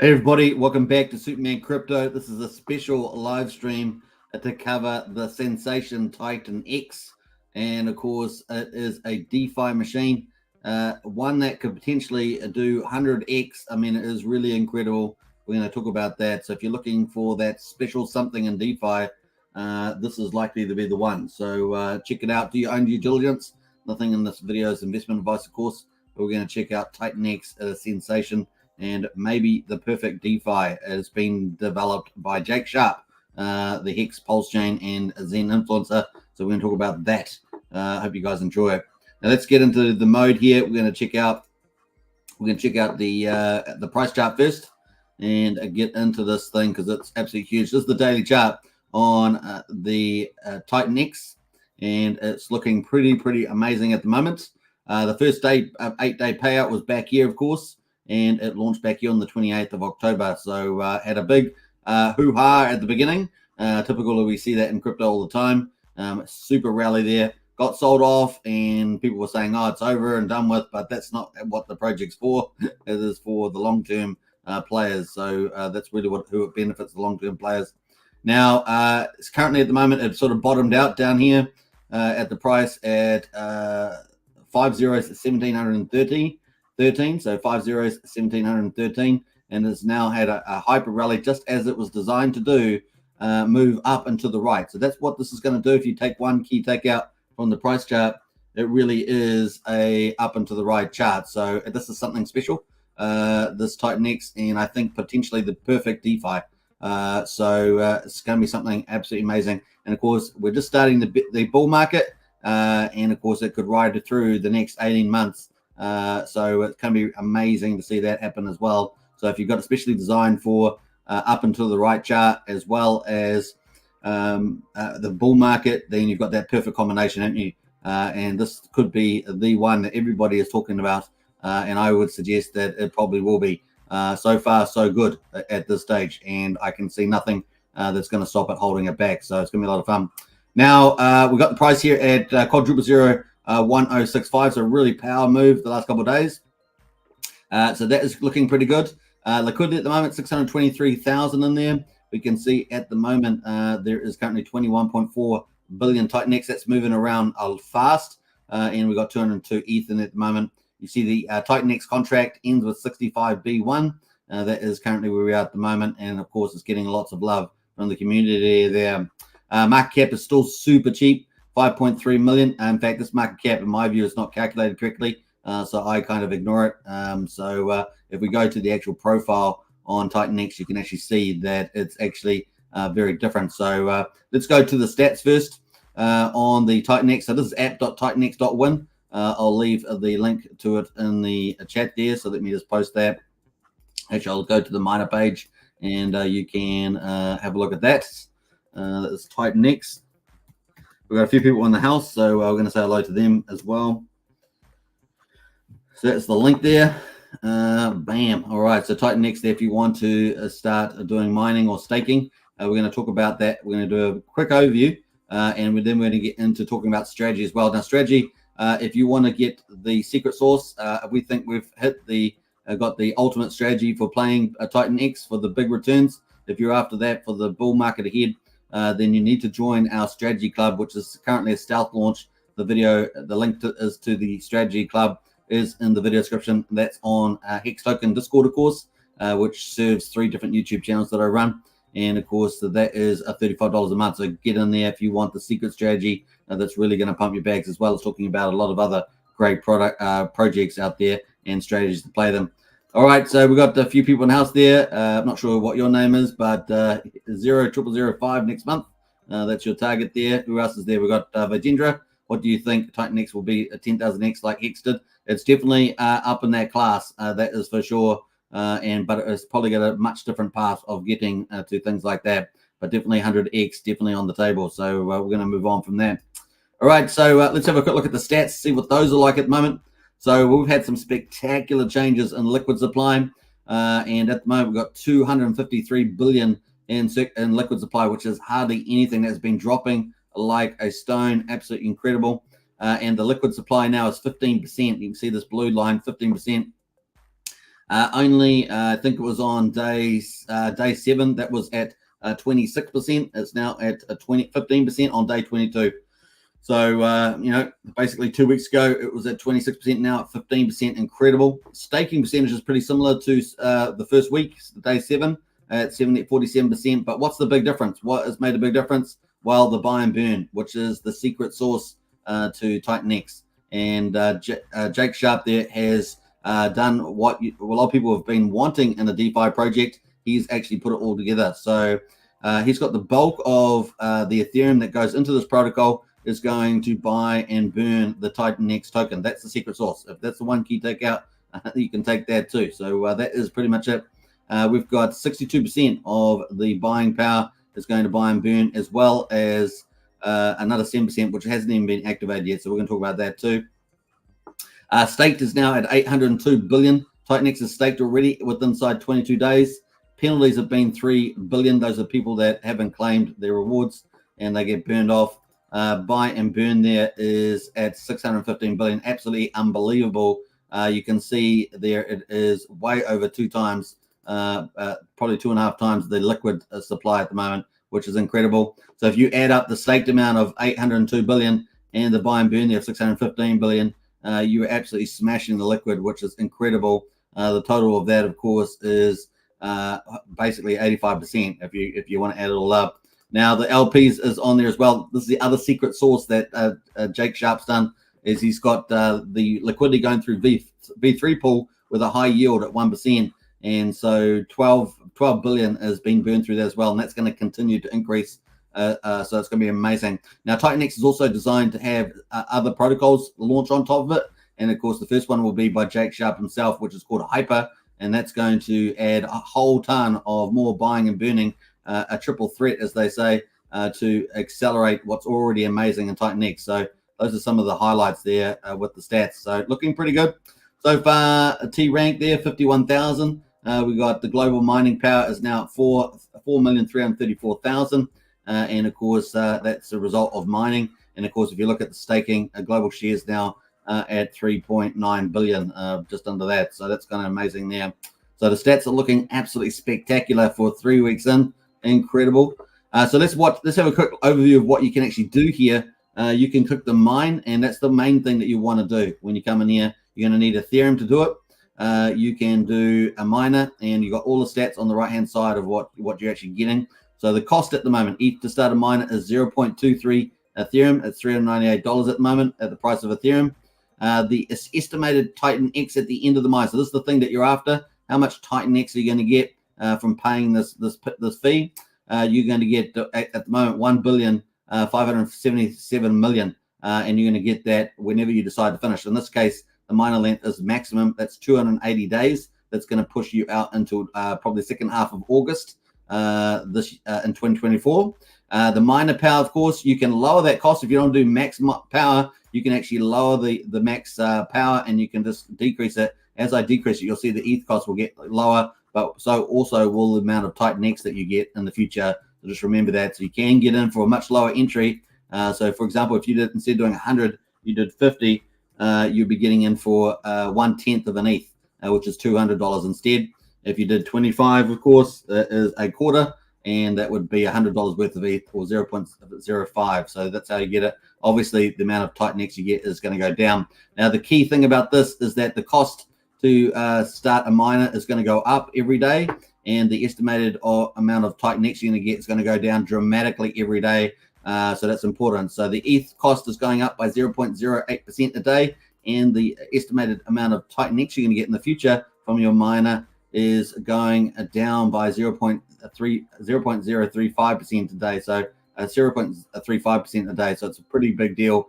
Hey everybody, welcome back to Superman Crypto. This is a special live stream to cover the sensation TitanX, and of course it is a DeFi machine, one that could potentially do 100x. I mean, it is really incredible. We're going to talk about that. So if you're looking for that special something in DeFi, this is likely to be the one. So check it out. Do your own due diligence. Nothing in this video is investment advice, of course, but we're going to check out TitanX, a sensation, and maybe the perfect DeFi has been developed by Jake Sharp, the Hex Pulsechain and Zen influencer. So we're going to talk about that. I hope you guys enjoy it. Now let's get into the mode here. We're going to check out the price chart first and get into this thing because it's absolutely huge. This is the daily chart on the TitanX, and it's looking pretty amazing at the moment. The first day 8-day payout was back here, of course, and it launched back here on the 28th of October. So had a big hoo-ha at the beginning. Typically, we see that in crypto all the time. Super rally there. Got sold off, and people were saying, oh, it's over and done with, but that's not what the project's for. It is for the long-term players. So that's really who it benefits, the long-term players. Now, it's currently at the moment, it's sort of bottomed out down here at the price at 5 zeros, 1713. So 5 zeros, 1713, and it's now had a hyper rally just as it was designed to do, move up and to the right. So that's what this is going to do. If you take one key takeout from the price chart, it really is a up and to the right chart. So this is something special, this TitanX, and I think potentially the perfect DeFi. So it's going to be something absolutely amazing. And of course, we're just starting the bull market, and of course, it could ride through the next 18 months. So it's going to be amazing to see that happen as well. So if you've got especially designed for up and to the right chart as well as the bull market, then you've got that perfect combination, haven't you? And this could be the one that everybody is talking about, and I would suggest that it probably will be. So far, so good at this stage, and I can see nothing that's going to stop it holding it back. So it's going to be a lot of fun. Now, we've got the price here at quadruple zero. 1065, so really power move the last couple of days. So that is looking pretty good. Liquidity at the moment, 623,000 in there. We can see at the moment there is currently 21.4 billion TitanX. That's moving around fast, and we've got 202 ETH in at the moment. You see the TitanX contract ends with 65B1. That is currently where we are at the moment, and of course, it's getting lots of love from the community there. Market cap is still super cheap. 5.3 million. In fact, this market cap, in my view, is not calculated correctly, so I kind of ignore it. So if we go to the actual profile on TitanX, you can actually see that it's actually very different. So let's go to the stats first on the TitanX. So this is app.titanx.win. I'll leave the link to it in the chat there, so let me just post that. Actually, I'll go to the miner page, and you can have a look at that. That's TitanX. We've got a few people in the house, so we're going to say hello to them as well. So that's the link there. Bam. All right, so TitanX there if you want to start doing mining or staking. We're going to talk about that. We're going to do a quick overview, and then we're going to get into talking about strategy as well. Now, strategy, if you want to get the secret sauce, we think we've hit got the ultimate strategy for playing TitanX for the big returns. If you're after that for the bull market ahead, then you need to join our strategy club, which is currently a stealth launch. The link is to the strategy club is in the video description. That's on Hex Token Discord, of course, which serves 3 different YouTube channels that I run. And of course, that is $35 a month. So get in there if you want the secret strategy that's really going to pump your bags, as well as talking about a lot of other great projects out there and strategies to play them. All right, so we've got a few people in the house there. I'm not sure what your name is, but 00005 next month. That's your target there. Who else is there? We've got Vajendra. What do you think TitanX will be a 10,000X like Hex did? It's definitely up in that class, that is for sure. But it's probably got a much different path of getting to things like that. But definitely 100X, definitely on the table. So we're going to move on from that. All right, so let's have a quick look at the stats, see what those are like at the moment. So we've had some spectacular changes in liquid supply, and at the moment we've got 253 billion in liquid supply, which is hardly anything. That's been dropping like a stone. Absolutely incredible. And the liquid supply now is 15%. You can see this blue line, 15%. I think it was on day 7 that was at 26%. It's now at 15% on day 22. So, basically 2 weeks ago, it was at 26%, now at 15%. Incredible. Staking percentage is pretty similar to the first week, day 7, at 47%. But what's the big difference? What has made a big difference? Well, the buy and burn, which is the secret sauce to TitanX. And Jake Sharp there has done what a lot of people have been wanting in a DeFi project. He's actually put it all together. So he's got the bulk of the Ethereum that goes into this protocol is going to buy and burn the TitanX token. That's the secret sauce. If that's the one key takeout, you can take that too. So that is pretty much it. We've got 62% of the buying power is going to buy and burn, as well as another 7%, which hasn't even been activated yet. So we're going to talk about that too. Staked is now at 802 billion. TitanX is staked already inside 22 days. Penalties have been 3 billion. Those are people that haven't claimed their rewards and they get burned off. Buy and burn there is at 615 billion. Absolutely unbelievable. You can see there it is way over 2 times, probably 2.5 times the liquid supply at the moment, which is incredible. So if you add up the staked amount of 802 billion and the buy and burn there of 615 billion, you're absolutely smashing the liquid, which is incredible. The total of that, of course, is basically 85% if you want to add it all up. Now the LPs is on there as well. This is the other secret sauce that Jake Sharp's done, is he's got the liquidity going through V3 pool with a high yield at 1%, and so 12 billion has been burned through that as well, and that's going to continue to increase. So it's going to be amazing. Now TitanX is also designed to have other protocols launch on top of it, and of course the first one will be by Jake Sharp himself, which is called Hyper, and that's going to add a whole ton of more buying and burning. A triple threat, as they say, to accelerate what's already amazing in TitanX. So those are some of the highlights there with the stats. So looking pretty good. So far, T rank there, 51,000. We got the global mining power is now at 4,334,000. And of course, that's a result of mining. And of course, if you look at the staking, global shares now at 3.9 billion, just under that. So that's kind of amazing there. So the stats are looking absolutely spectacular for 3 weeks in. Incredible. So let's have a quick overview of what you can actually do here. You can click the mine, and that's the main thing that you want to do when you come in here. You're going to need Ethereum to do it. You can do a miner, and you got all the stats on the right hand side of what you're actually getting. So the cost at the moment, ETH to start a miner is 0.23 Ethereum. It's $398 at the moment at the price of Ethereum. The estimated TitanX at the end of the mine. So this is the thing that you're after. How much TitanX are you going to get from paying this fee? You're going to get at the moment 1,577,000,000, and you're going to get that whenever you decide to finish. In this case, the miner length is maximum. That's 280 days. That's going to push you out into probably the second half of August in 2024. The miner power, of course, you can lower that cost. If you don't do max power, you can actually lower the max power, and you can just decrease it. As I decrease it, you'll see the ETH cost will get lower, but so also will the amount of TitanX that you get in the future. So just remember that. So you can get in for a much lower entry. So for example, if you did, instead of doing 100, you did 50, you'd be getting in for 1/10 of an ETH, which is $200 instead. If you did 25, of course, that is a quarter, and that would be $100 worth of ETH, or 0.05. So that's how you get it. Obviously, the amount of TitanX you get is going to go down. Now, the key thing about this is that the cost to start a miner is going to go up every day, and the estimated amount of TitanX you're going to get is going to go down dramatically every day. So that's important. So the ETH cost is going up by 0.08% a day, and the estimated amount of TitanX you're going to get in the future from your miner is going down by 0.035% a day. So 0.35% a day. So it's a pretty big deal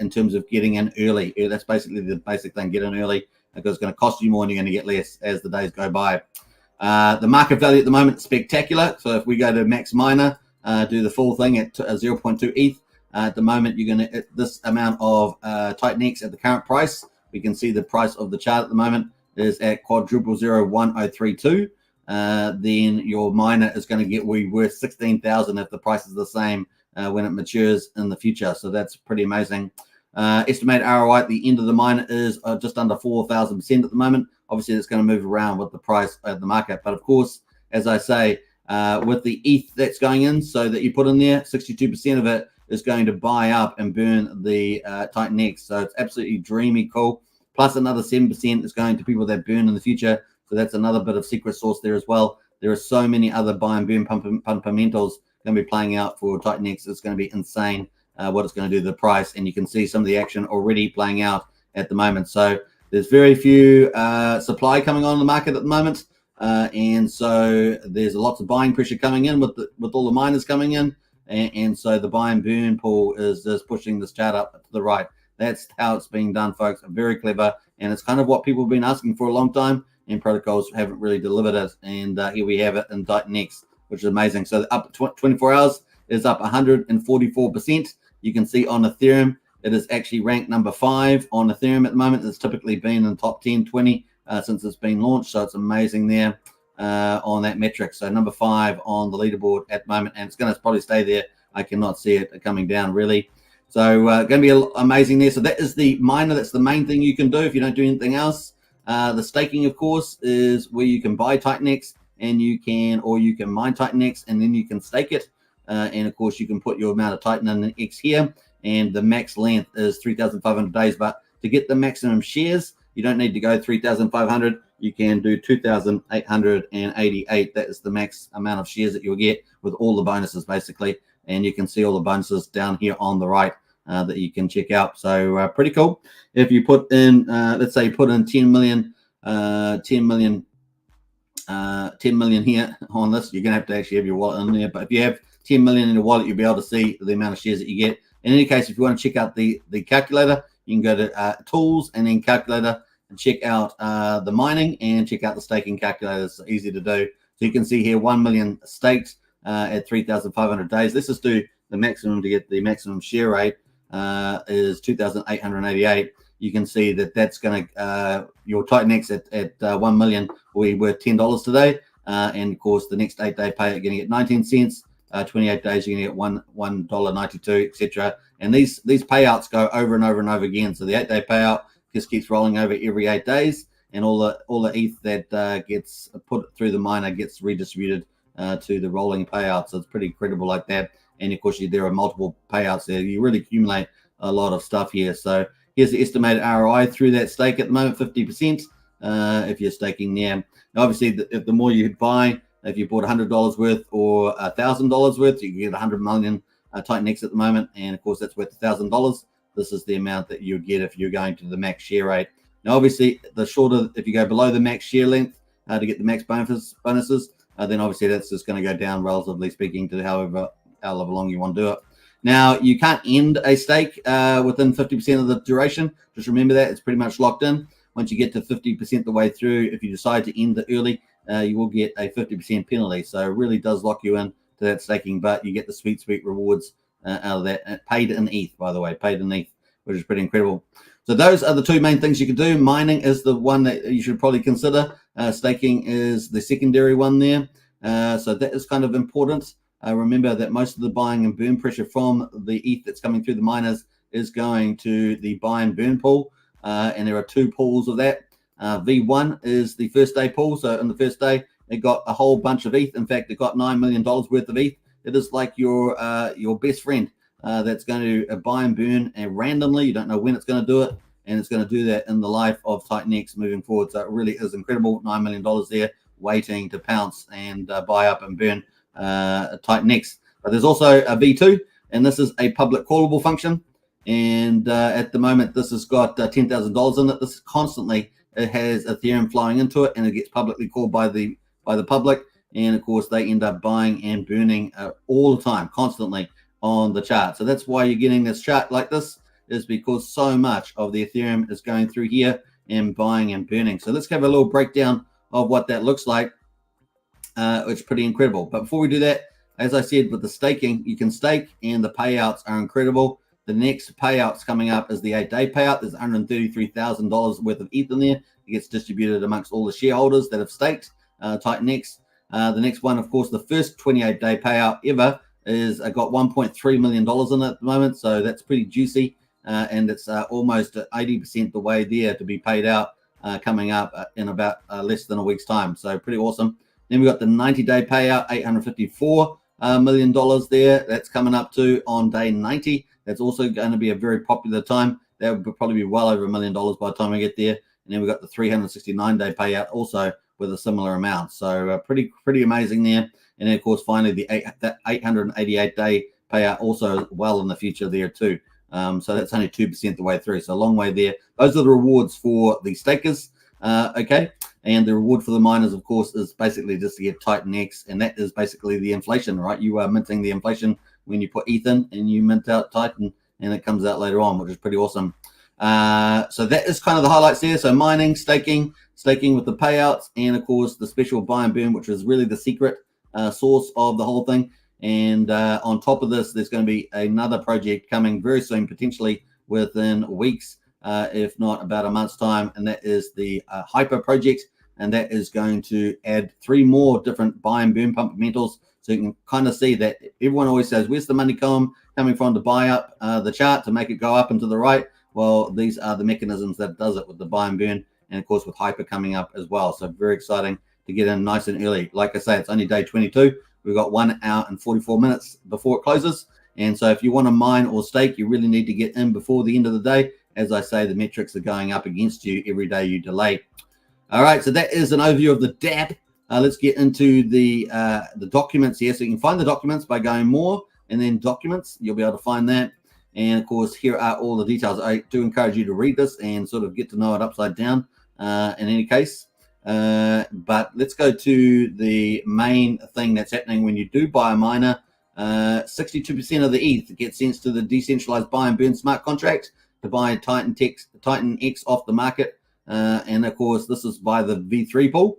in terms of getting in early. That's basically the basic thing: get in early, because it's going to cost you more and you're going to get less as the days go by. The market value at the moment is spectacular. So if we go to max miner, do the full thing at 0.2 ETH, at the moment you're going to this amount of TitanX at the current price. We can see the price of the chart at the moment is at $0.0001032. Then your miner is going to get worth 16,000 if the price is the same when it matures in the future. So that's pretty amazing. Estimated ROI at the end of the miner is just under 4,000% at the moment, obviously it's going to move around with the price of the market. But of course, as I say, with the ETH that's going in, so that you put in there, 62% of it is going to buy up and burn the TitanX. So it's absolutely dreamy cool. Plus another 7% is going to people that burn in the future. So that's another bit of secret sauce there as well. There are so many other buy and burn fundamentals going to be playing out for TitanX. It's going to be insane what it's going to do to the price. And you can see some of the action already playing out at the moment. So there's very few supply coming on the market at the moment. And so there's lots of buying pressure coming in with all the miners coming in. And so the buy and burn pool is just pushing this chart up to the right. That's how it's being done, folks. Very clever. And it's kind of what people have been asking for a long time, and protocols haven't really delivered it. And here we have it in TitanX, which is amazing. So up 24 hours is up 144%. You can see on Ethereum, it is actually ranked number 5 on Ethereum at the moment. It's typically been in the top 10, 20 since it's been launched. So it's amazing there on that metric. So number 5 on the leaderboard at the moment, and it's going to probably stay there. I cannot see it coming down really. So going to be amazing there. So that is the miner. That's the main thing you can do if you don't do anything else. The staking, of course, is where you can buy TitanX and you can mine TitanX and then you can stake it. And of course, you can put your amount of TitanX here, and the max length is 3,500 days. But to get the maximum shares, you don't need to go 3,500. You can do 2,888. That is the max amount of shares that you'll get with all the bonuses, basically. And you can see all the bonuses down here on the right that you can check out. So pretty cool. If you put in, let's say, you put in 10 million here on this, you're gonna have to actually have your wallet in there. But if you have 10 million in your wallet, you'll be able to see the amount of shares that you get. In any case, if you want to check out the calculator, you can go to tools and then calculator and check out the mining and check out the staking calculator. It's easy to do. So you can see here 1 million staked at 3,500 days. Let's just do the maximum to get the maximum share rate is 2,888. You can see that that's going to your TitanX at 1 million will be worth $10 today, and of course the next 8-day pay you're going to get 19 cents. 28 days you're going to get $1.92, etc. And these payouts go over and over and over again. So the 8-day payout just keeps rolling over every 8 days, and all the ETH that gets put through the miner gets redistributed to the rolling payout. So it's pretty incredible like that. And of course, there are multiple payouts there. You really accumulate a lot of stuff here. So here's the estimated ROI through that stake at the moment, 50% if you're staking there. Now, obviously, if the more you buy, if you bought $100 worth or $1,000 worth, you can get 100 million TitanX at the moment. And of course, that's worth $1,000. This is the amount that you get if you're going to the max share rate. Now, obviously, the shorter, if you go below the max share length to get the max bonuses, then obviously that's just going to go down, relatively speaking, to however long you want to do it. Now, you can't end a stake within 50% of the duration. Just remember that. It's pretty much locked in. Once you get to 50% the way through, if you decide to end it early, you will get a 50% penalty. So it really does lock you in to that staking, but you get the sweet rewards out of that. Paid in ETH, by the way, paid in ETH, which is pretty incredible. So those are the two main things you can do. Mining is the one that you should probably consider. Staking is the secondary one there. So that is kind of important. Remember that most of the buying and burn pressure from the ETH that's coming through the miners is going to the buy and burn pool. And there are two pools of that. V1 is the first day pool. So on the first day, it got a whole bunch of ETH. In fact, it got $9 million worth of ETH. It is like your best friend that's going to buy and burn and randomly. You don't know when it's going to do it. And it's going to do that in the life of TitanX moving forward. So it really is incredible. $9 million there waiting to pounce and buy up and burn TitanX. But there's also a V2, and this is a public callable function. And at the moment, this has got $10,000 in it. This is constantly, it has Ethereum flowing into it, and it gets publicly called by the public. And of course, they end up buying and burning all the time, constantly on the chart. So that's why you're getting this chart like this, is because so much of the Ethereum is going through here and buying and burning. So let's have a little breakdown of what that looks like. It's pretty incredible. But before we do that, as I said, with the staking, you can stake and the payouts are incredible. The next payouts coming up is the 8-day payout. There's $133,000 worth of ETH in there. It gets distributed amongst all the shareholders that have staked TitanX. The next one, of course, the first 28-day payout ever is got $1.3 million in it at the moment. So that's pretty juicy. And it's almost 80% the way there to be paid out coming up in about less than a week's time. So pretty awesome. Then we got the 90-day payout, $854 million there. That's coming up to on day 90. That's also going to be a very popular time. That would probably be well over $1 million by the time we get there. And then we got the 369-day payout also with a similar amount. So pretty amazing there. And then of course finally the 888-day payout also well in the future there too. So that's only 2% the way through. So a long way there. Those are the rewards for the stakers. Okay. And the reward for the miners, of course, is basically just to get TitanX. And that is basically the inflation, right? You are minting the inflation when you put ETH in and you mint out Titan, and it comes out later on, which is pretty awesome. So that is kind of the highlights there. So mining, staking with the payouts, and of course the special buy and burn, which is really the secret source of the whole thing. And on top of this, there's going to be another project coming very soon, potentially within weeks, if not about a month's time, and that is the Hyper project, and that is going to add 3 more different buy and burn fundamentals. So you can kind of see that everyone always says, where's the money coming from to buy up the chart to make it go up and to the right? Well, these are the mechanisms that does it with the buy and burn, and of course with Hyper coming up as well. So very exciting to get in nice and early. Like I say, it's only day 22. We've got 1 hour and 44 minutes before it closes. And so if you want to mine or stake, you really need to get in before the end of the day. As I say, the metrics are going up against you every day you delay. All right, so that is an overview of the DApp. Let's get into the documents here. So you can find the documents by going more and then documents. You'll be able to find that. And of course, here are all the details. I do encourage you to read this and sort of get to know it upside down in any case. But let's go to the main thing that's happening when you do buy a miner. 62% of the ETH gets sent to the decentralized buy and burn smart contract to buy TitanX off the market. And of course, this is by the V3 pool.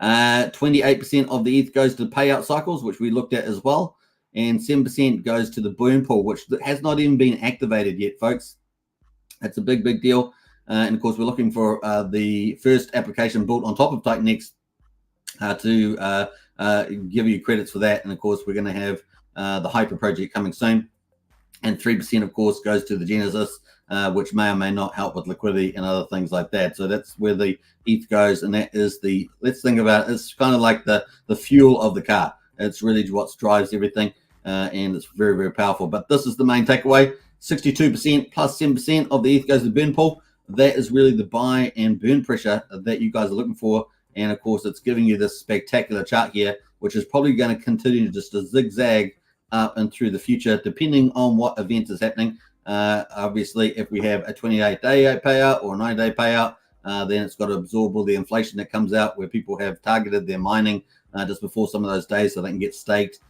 28% of the ETH goes to payout cycles, which we looked at as well. And 7% goes to the burn pool, which has not even been activated yet, folks. That's a big deal. And of course, we're looking for the first application built on top of TitanX to give you credits for that. And of course, we're going to have the Hyper project coming soon. And 3%, of course, goes to the Genesis, which may or may not help with liquidity and other things like that. So that's where the ETH goes. And that is the, let's think about it, it's kind of like the fuel of the car. It's really what drives everything. And it's very powerful. But this is the main takeaway. 62% plus 7% of the ETH goes to the burn pool. That is really the buy and burn pressure that you guys are looking for. And of course, it's giving you this spectacular chart here, which is probably going to continue just to zigzag up and through the future, depending on what event is happening. Obviously, if we have a 28-day payout or a 9-day payout, then it's got to absorb all the inflation that comes out where people have targeted their mining just before some of those days so they can get staked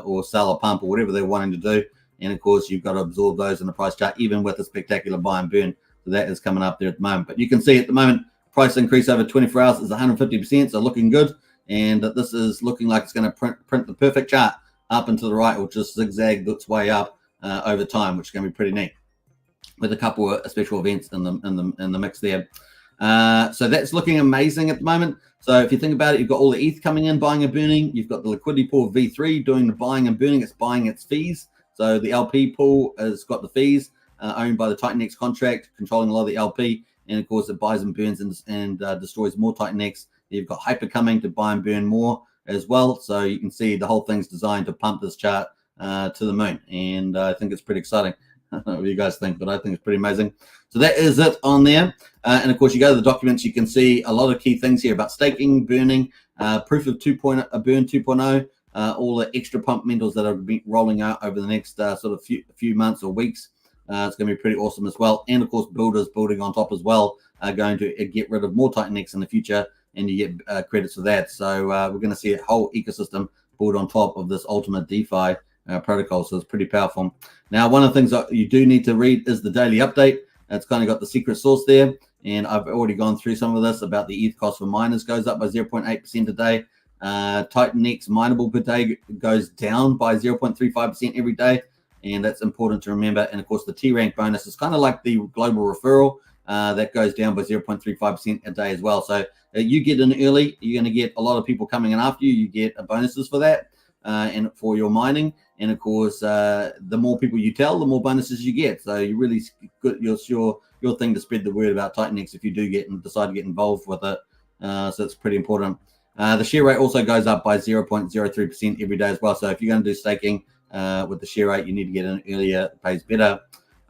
or sell a pump or whatever they're wanting to do. And of course, you've got to absorb those in the price chart, even with a spectacular buy and burn. So that is coming up there at the moment. But you can see at the moment, price increase over 24 hours is 150%, so looking good. And this is looking like it's going to print the perfect chart up and to the right, or just zigzag its way up over time, which is going to be pretty neat, with a couple of special events in the mix there. So that's looking amazing at the moment. So if you think about it, you've got all the ETH coming in, buying and burning. You've got the liquidity pool of V3 doing the buying and burning. It's buying its fees. So the LP pool has got the fees owned by the TitanX contract, controlling a lot of the LP. And of course, it buys and burns and destroys more TitanX. You've got Hyper coming to buy and burn more as well. So you can see the whole thing's designed to pump this chart to the moon. And I think it's pretty exciting. I don't know what you guys think, but I think it's pretty amazing. So that is it on there. And of course, you go to the documents, you can see a lot of key things here about staking, burning, proof of burn 2.0, all the extra pump mentals that are rolling out over the next sort of few months or weeks. It's going to be pretty awesome as well. And of course, builders building on top as well are going to get rid of more TitanX in the future, and you get credits for that. So we're going to see a whole ecosystem built on top of this ultimate DeFi protocol. So it's pretty powerful. Now, one of the things that you do need to read is the daily update. It's kind of got the secret sauce there. And I've already gone through some of this about the ETH cost for miners goes up by 0.8% a day. TitanX mineable per day goes down by 0.35% every day. And that's important to remember. And of course, the T rank bonus is kind of like the global referral that goes down by 0.35% a day as well. So you get in early, you're going to get a lot of people coming in after you. You get bonuses for that and for your mining. And of course, the more people you tell, the more bonuses you get. So you really good your thing to spread the word about TitanX if you do decide to get involved with it. So it's pretty important. The share rate also goes up by 0.03% every day as well. So if you're going to do staking with the share rate, you need to get in earlier. It pays better.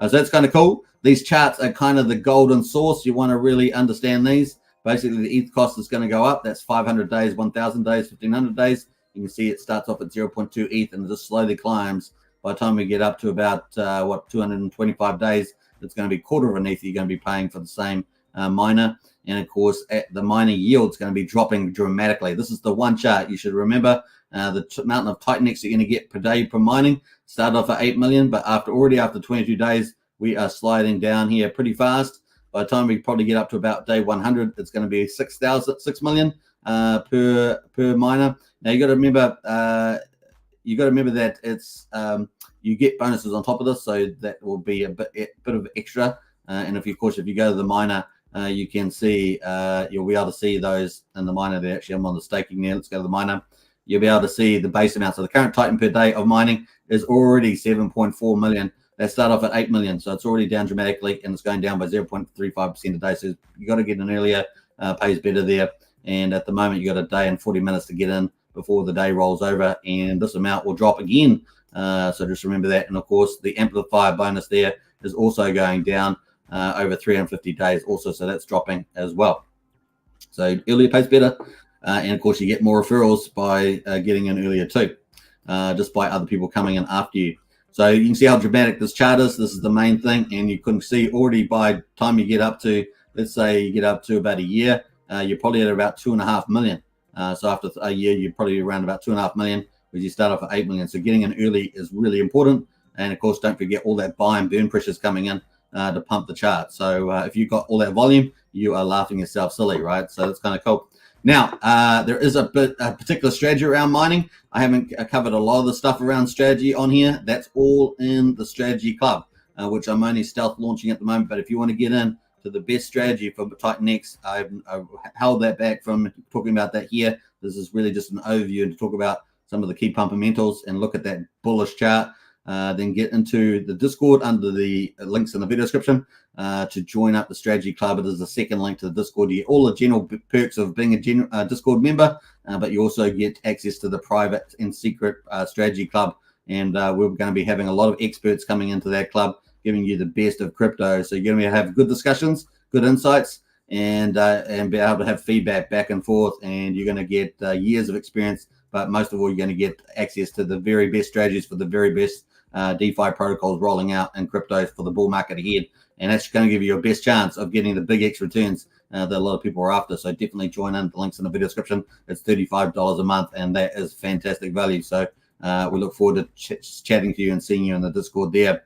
So that's kind of cool. These charts are kind of the golden source. You want to really understand these. Basically, the ETH cost is going to go up. That's 500 days, 1,000 days, 1,500 days. You can see it starts off at 0.2 ETH and just slowly climbs. By the time we get up to about 225 days, it's going to be quarter of an ETH you're going to be paying for the same miner. And of course, the miner yield is going to be dropping dramatically. This is the one chart you should remember. The amount of TitanX you're going to get per day per mining started off at 8 million, but after 22 days, we are sliding down here pretty fast. By the time we probably get up to about day 100, it's going to be 6 million per miner. Now you got to remember that it's you get bonuses on top of this, so that will be a bit of extra. And if you go to the miner, you can see you'll be able to see those in the miner. There, actually, I'm on the staking now. Let's go to the miner. You'll be able to see the base amount. So the current Titan per day of mining is already 7.4 million. They start off at 8 million, so it's already down dramatically, and it's going down by 0.35% a day. So you got to get in earlier, pays better there. And at the moment, you got a day and 40 minutes to get in before the day rolls over, and this amount will drop again. So just remember that. And of course, the amplifier bonus there is also going down over 350 days also, so that's dropping as well. So earlier pays better, and of course, you get more referrals by getting in earlier too, just by other people coming in after you. So you can see how dramatic this chart is. This is the main thing, and you can see already by the time you get up to, let's say you get up to about a year, you're probably at about 2.5 million. So after a year, you're probably around about 2.5 million, because you start off at 8 million. So getting in early is really important. And of course, don't forget all that buy and burn pressures coming in to pump the chart. So if you've got all that volume, you are laughing yourself silly, right? So that's kind of cool. Now, there is a particular strategy around mining. I haven't covered a lot of the stuff around strategy on here. That's all in the strategy club, which I'm only stealth launching at the moment. But if you want to get in to the best strategy for TitanX, I've held that back from talking about that here. This is really just an overview and to talk about some of the key fundamentals and look at that bullish chart. Then get into the Discord under the links in the video description to join up the strategy club. It is the second link to the Discord. You get all the general perks of being a Discord member, but you also get access to the private and secret strategy club. And we're going to be having a lot of experts coming into that club, giving you the best of crypto. So you're going to have good discussions, good insights, and be able to have feedback back and forth. And you're going to get years of experience, but most of all, you're going to get access to the very best strategies for the very best DeFi protocols rolling out in crypto for the bull market ahead. And that's going to give you your best chance of getting the big X returns that a lot of people are after. So definitely join in. The link's in the video description. It's $35 a month, and that is fantastic value. So we look forward to chatting to you and seeing you in the Discord there.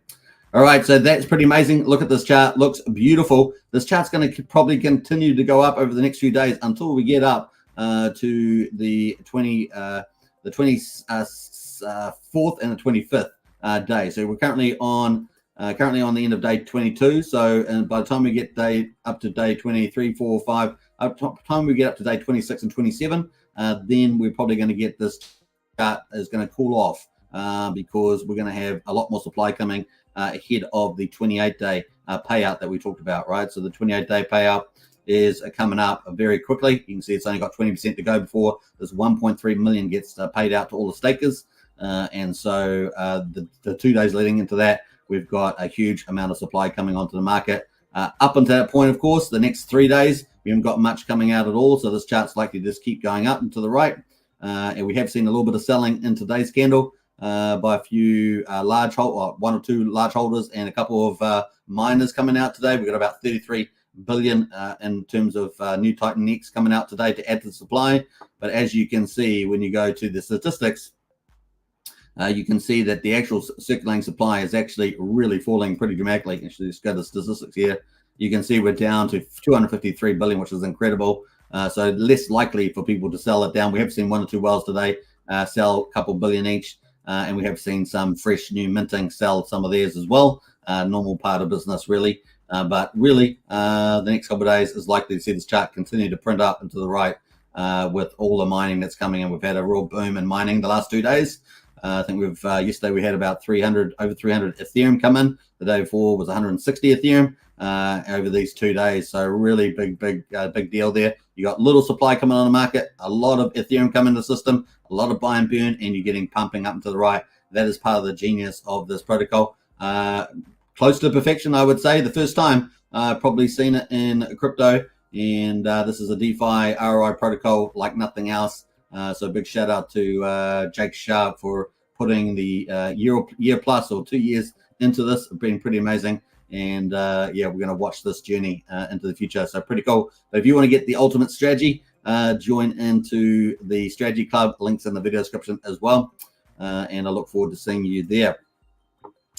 All right, so that's pretty amazing. Look at this chart. Looks beautiful. This chart's going to probably continue to go up over the next few days until we get up to the 24th and the 25th day. So we're currently on the end of day 22. So and by the time we get up to day 23, 4, 5, by the time we get up to day 26 and 27, then we're probably going to get this chart is going to cool off because we're going to have a lot more supply coming ahead of the 28-day payout that we talked about, right? So the 28-day payout is coming up very quickly. You can see it's only got 20% to go before this 1.3 million gets paid out to all the stakers. And so the 2 days leading into that, we've got a huge amount of supply coming onto the market. Up until that point, of course, the next 3 days, we haven't got much coming out at all. So this chart's likely to just keep going up and to the right. And we have seen a little bit of selling in today's candle by a few one or two large holders and a couple of miners coming out today. We've got about 33 billion in terms of new TitanX coming out today to add to the supply. But as you can see, when you go to the statistics, you can see that the actual circulating supply is actually really falling pretty dramatically. Actually, let's go to the statistics here. You can see we're down to 253 billion, which is incredible. So less likely for people to sell it down. We have seen 1 or 2 whales today sell a couple billion each, and we have seen some fresh new minting sell some of theirs as well. Normal part of business, really. But really, the next couple of days is likely to see this chart continue to print up and to the right with all the mining that's coming in. We've had a real boom in mining the last 2 days. I think we've yesterday we had about over 300 Ethereum come in. The day before was 160 Ethereum over these 2 days. So really big deal there. You got little supply coming on the market, a lot of Ethereum coming in the system, a lot of buy and burn, and you're getting pumping up and to the right. That is part of the genius of this protocol. Close to perfection, I would say. The first time probably seen it in crypto, and this is a DeFi ROI protocol like nothing else. So big shout out to Jake Sharp for putting the year plus or 2 years into this. It's been pretty amazing. And yeah, we're going to watch this journey into the future. So pretty cool. But if you want to get the ultimate strategy, join into the strategy club. Links in the video description as well. And I look forward to seeing you there.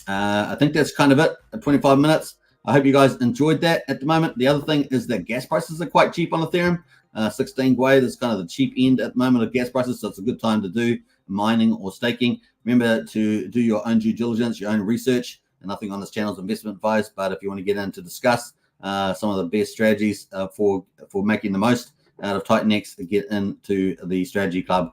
I think that's kind of it. 25 minutes. I hope you guys enjoyed that. At the moment, the other thing is that gas prices are quite cheap on Ethereum. 16 Gwei is kind of the cheap end at the moment of gas prices, so it's a good time to do mining or staking. Remember to do your own due diligence, your own research, and nothing on this channel is investment advice. But if you want to get in to discuss some of the best strategies for making the most out of TitanX, get into the strategy club,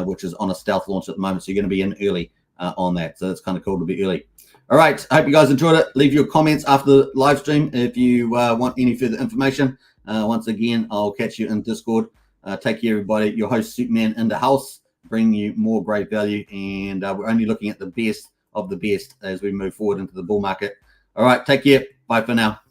which is on a stealth launch at the moment. So you're going to be in early on that. So it's kind of cool to be early. All right. I hope you guys enjoyed it. Leave your comments after the live stream if you want any further information. Once again, I'll catch you in Discord. Take care, everybody. Your host, Superman, in the house, bringing you more great value. And we're only looking at the best of the best as we move forward into the bull market. All right. Take care. Bye for now.